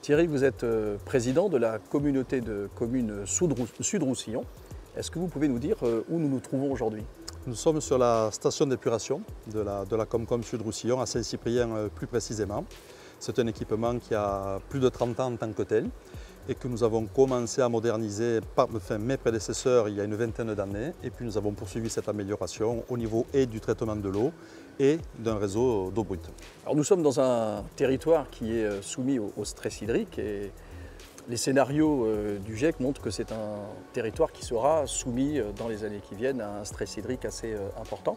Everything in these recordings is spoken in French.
Thierry, vous êtes président de la communauté de communes Sud-Roussillon. Est-ce que vous pouvez nous dire où nous nous trouvons aujourd'hui? Nous sommes sur la station d'épuration de la Comcom Sud-Roussillon, à Saint-Cyprien plus précisément. C'est un équipement qui a plus de 30 ans en tant que tel et que nous avons commencé à moderniser mes prédécesseurs il y a une vingtaine d'années. Et puis nous avons poursuivi cette amélioration au niveau et du traitement de l'eau et d'un réseau d'eau brute. Alors nous sommes dans un territoire qui est soumis au stress hydrique et les scénarios du GIEC montrent que c'est un territoire qui sera soumis dans les années qui viennent à un stress hydrique assez important.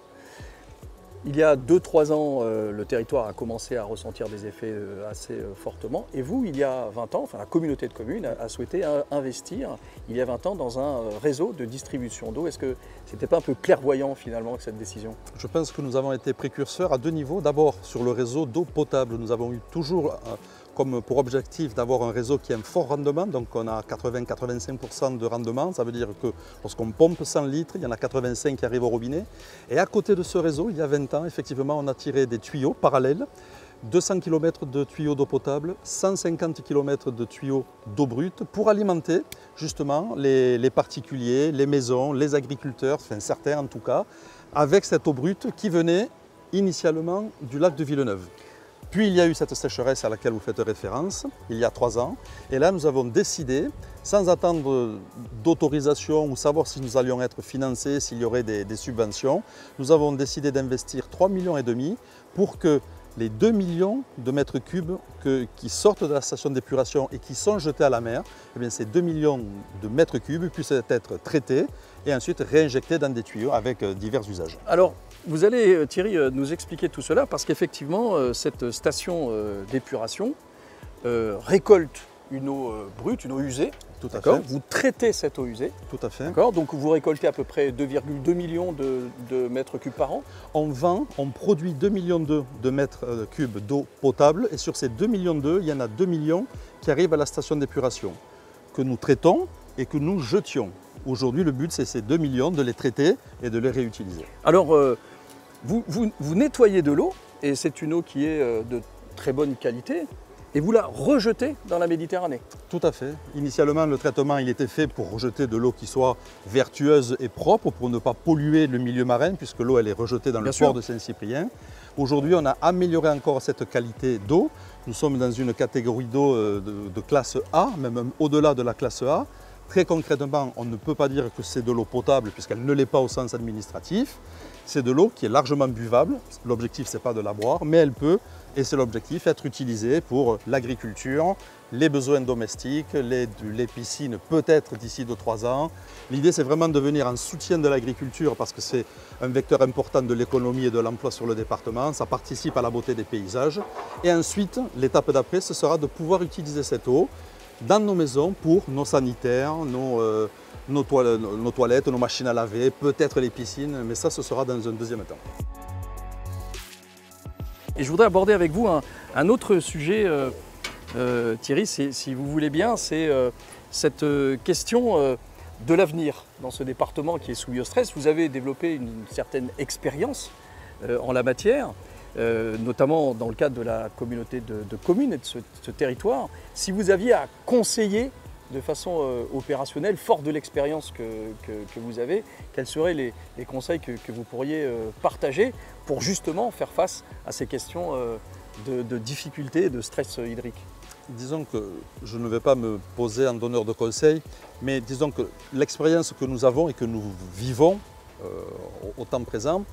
Il y a 2-3 ans, le territoire a commencé à ressentir des effets assez fortement. Et vous, il y a 20 ans, enfin la communauté de communes a souhaité investir, il y a 20 ans, dans un réseau de distribution d'eau. Est-ce que ce n'était pas un peu clairvoyant finalement cette décision? Je pense que nous avons été précurseurs à deux niveaux. D'abord, sur le réseau d'eau potable, nous avons eu toujours comme pour objectif d'avoir un réseau qui a un fort rendement, donc on a 80-85% de rendement, ça veut dire que lorsqu'on pompe 100 litres, il y en a 85 qui arrivent au robinet. Et à côté de ce réseau, il y a 20 ans, effectivement, on a tiré des tuyaux parallèles, 200 km de tuyaux d'eau potable, 150 km de tuyaux d'eau brute pour alimenter justement les particuliers, les maisons, les agriculteurs, enfin certains en tout cas, avec cette eau brute qui venait initialement du lac de Villeneuve. Puis il y a eu cette sécheresse à laquelle vous faites référence, il y a 3 ans. Et là, nous avons décidé, sans attendre d'autorisation ou savoir si nous allions être financés, s'il y aurait des subventions, nous avons décidé d'investir 3,5 millions pour que les 2 millions de mètres cubes qui sortent de la station d'épuration et qui sont jetés à la mer, eh bien, ces 2 millions de mètres cubes puissent être traités et ensuite réinjectés dans des tuyaux avec divers usages. Alors, vous allez, Thierry, nous expliquer tout cela parce qu'effectivement, cette station d'épuration récolte une eau brute, une eau usée. Tout à fait. Vous traitez cette eau usée. Tout à fait. Donc vous récoltez à peu près 2,2 millions de mètres cubes par an. On produit 2 millions de mètres cubes d'eau potable et sur ces 2 millions il y en a 2 millions qui arrivent à la station d'épuration que nous traitons et que nous jetions. Aujourd'hui, le but, c'est ces 2 millions de les traiter et de les réutiliser. Alors, vous nettoyez de l'eau, et c'est une eau qui est de très bonne qualité, et vous la rejetez dans la Méditerranée. Tout à fait. Initialement, le traitement il était fait pour rejeter de l'eau qui soit vertueuse et propre, pour ne pas polluer le milieu marin, puisque l'eau elle est rejetée dans le port de Saint-Cyprien. Aujourd'hui, on a amélioré encore cette qualité d'eau. Nous sommes dans une catégorie d'eau de classe A, même au-delà de la classe A. Très concrètement, on ne peut pas dire que c'est de l'eau potable puisqu'elle ne l'est pas au sens administratif. C'est de l'eau qui est largement buvable. L'objectif, ce n'est pas de la boire, mais elle peut, et c'est l'objectif, être utilisée pour l'agriculture, les besoins domestiques, les piscines peut-être d'ici 2-3 ans. L'idée, c'est vraiment de venir en soutien de l'agriculture parce que c'est un vecteur important de l'économie et de l'emploi sur le département. Ça participe à la beauté des paysages. Et ensuite, l'étape d'après, ce sera de pouvoir utiliser cette eau dans nos maisons pour nos sanitaires, nos toilettes, nos machines à laver, peut-être les piscines, mais ça, ce sera dans un deuxième temps. Et je voudrais aborder avec vous un autre sujet, Thierry, si vous voulez bien, c'est cette question de l'avenir dans ce département qui est soumis au stress. Vous avez développé une certaine expérience en la matière. Notamment dans le cadre de la communauté de communes et de ce territoire, si vous aviez à conseiller de façon opérationnelle, fort de l'expérience que vous avez, quels seraient les conseils que vous pourriez partager pour justement faire face à ces questions de difficultés et de stress hydrique? Disons que je ne vais pas me poser en donneur de conseils, mais disons que l'expérience que nous avons et que nous vivons au temps présent,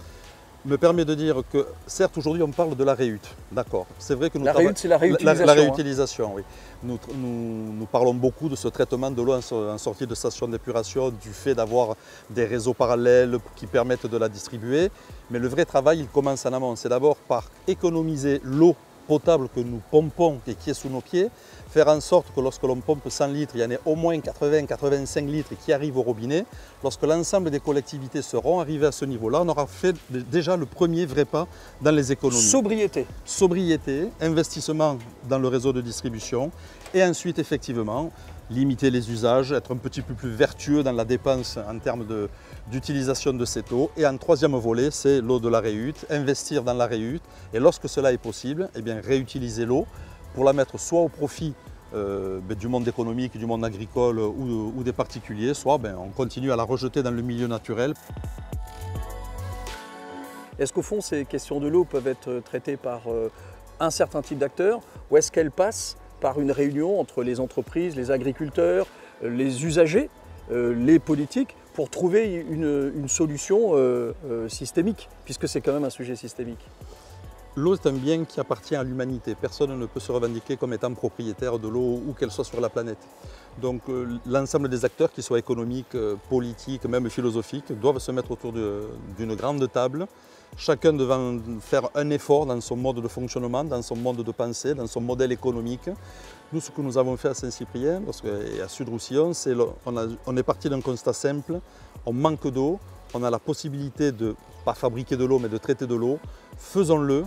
me permet de dire que, certes, aujourd'hui, on parle de la réhute, d'accord. C'est vrai que nous la réhute, c'est la réutilisation. La réutilisation, oui. Nous parlons beaucoup de ce traitement de l'eau en sortie de station d'épuration, du fait d'avoir des réseaux parallèles qui permettent de la distribuer. Mais le vrai travail, il commence en amont. C'est d'abord par économiser l'eau potable que nous pompons et qui est sous nos pieds, faire en sorte que lorsque l'on pompe 100 litres, il y en ait au moins 80-85 litres qui arrivent au robinet. Lorsque l'ensemble des collectivités seront arrivées à ce niveau-là, on aura fait déjà le premier vrai pas dans les économies. Sobriété. Sobriété, investissement dans le réseau de distribution et ensuite effectivement limiter les usages, être un petit peu plus vertueux dans la dépense en termes d'utilisation de cette eau. Et en troisième volet, c'est l'eau de la réhute, investir dans la réhute et lorsque cela est possible, eh bien, réutiliser l'eau pour la mettre soit au profit du monde économique, du monde agricole ou des particuliers, soit on continue à la rejeter dans le milieu naturel. Est-ce qu'au fond, ces questions de l'eau peuvent être traitées par un certain type d'acteurs ou est-ce qu'elles passent par une réunion entre les entreprises, les agriculteurs, les usagers, les politiques pour trouver une solution systémique, puisque c'est quand même un sujet systémique? L'eau est un bien qui appartient à l'humanité. Personne ne peut se revendiquer comme étant propriétaire de l'eau où qu'elle soit sur la planète. Donc l'ensemble des acteurs, qu'ils soient économiques, politiques, même philosophiques, doivent se mettre autour d'une grande table, chacun devant faire un effort dans son mode de fonctionnement, dans son mode de pensée, dans son modèle économique. Nous, ce que nous avons fait à Saint-Cyprien et à Sud-Roussillon, c'est on est parti d'un constat simple, on manque d'eau, on a la possibilité de, pas fabriquer de l'eau, mais de traiter de l'eau. Faisons-le.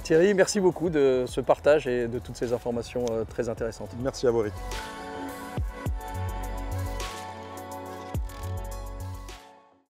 Thierry, merci beaucoup de ce partage et de toutes ces informations très intéressantes. Merci à vous, Eric.